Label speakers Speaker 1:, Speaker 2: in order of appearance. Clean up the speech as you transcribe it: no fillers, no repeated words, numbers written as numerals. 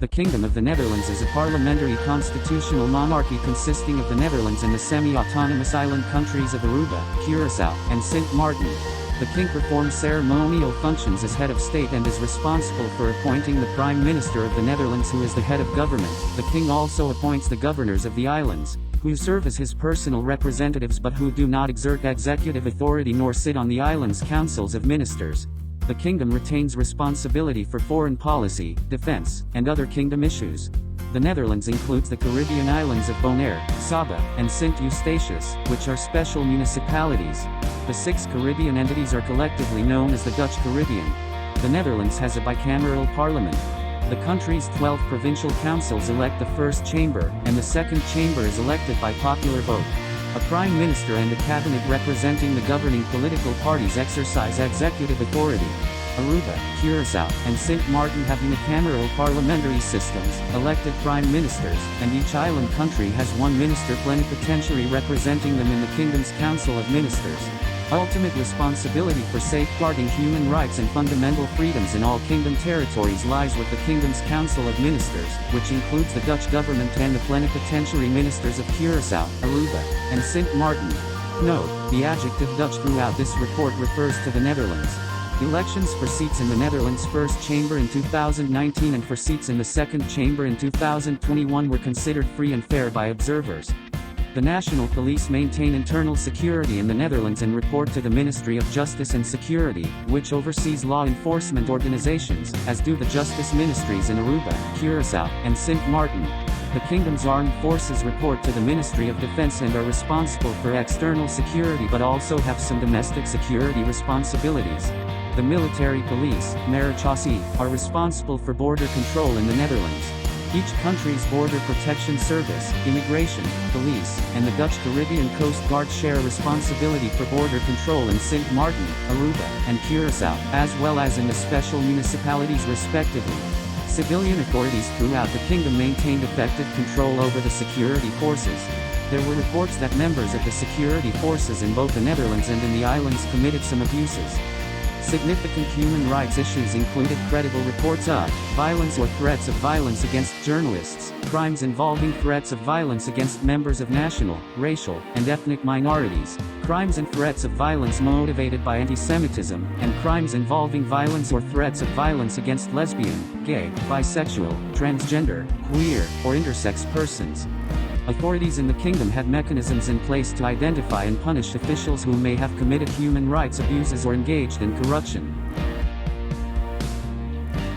Speaker 1: The Kingdom of the Netherlands is a parliamentary constitutional monarchy consisting of the Netherlands and the semi-autonomous island countries of Aruba, Curaçao, and Sint Maarten. The king performs ceremonial functions as head of state and is responsible for appointing the Prime Minister of the Netherlands, who is the head of government. The king also appoints the governors of the islands, who serve as his personal representatives but who do not exert executive authority nor sit on the island's councils of ministers. The kingdom retains responsibility for foreign policy, defense, and other kingdom issues. The Netherlands includes the Caribbean islands of Bonaire, Saba, and Sint Eustatius, which are special municipalities. The 6 Caribbean entities are collectively known as the Dutch Caribbean. The Netherlands has a bicameral parliament. The country's 12 provincial councils elect the first chamber, and the second chamber is elected by popular vote. A prime minister and a cabinet representing the governing political parties exercise executive authority. Aruba, Curaçao, and Sint Maarten have unicameral parliamentary systems, elected prime ministers, and each island country has one minister plenipotentiary representing them in the kingdom's council of ministers. Ultimate responsibility for safeguarding human rights and fundamental freedoms in all kingdom territories lies with the kingdom's council of ministers, which includes the Dutch government and the plenipotentiary ministers of Curaçao, Aruba, and Sint Maarten. Note: the adjective Dutch throughout this report refers to the Netherlands. Elections for seats in the Netherlands' first chamber in 2019 and for seats in the second chamber in 2021 were considered free and fair by observers. The National Police maintain internal security in the Netherlands and report to the Ministry of Justice and Security, which oversees law enforcement organizations, as do the justice ministries in Aruba, Curaçao, and Sint Maarten. The kingdom's armed forces report to the Ministry of Defense and are responsible for external security but also have some domestic security responsibilities. The military police, Marechaussee, are responsible for border control in the Netherlands. Each country's border protection service, immigration, police, and the Dutch Caribbean Coast Guard share responsibility for border control in Sint Maarten, Aruba, and Curaçao, as well as in the special municipalities respectively. Civilian authorities throughout the kingdom maintained effective control over the security forces. There were reports that members of the security forces in both the Netherlands and in the islands committed some abuses. Significant human rights issues included credible reports of violence or threats of violence against journalists, crimes involving threats of violence against members of national, racial, and ethnic minorities, crimes and threats of violence motivated by anti-Semitism, and crimes involving violence or threats of violence against lesbian, gay, bisexual, transgender, queer, or intersex persons. Authorities in the kingdom had mechanisms in place to identify and punish officials who may have committed human rights abuses or engaged in corruption.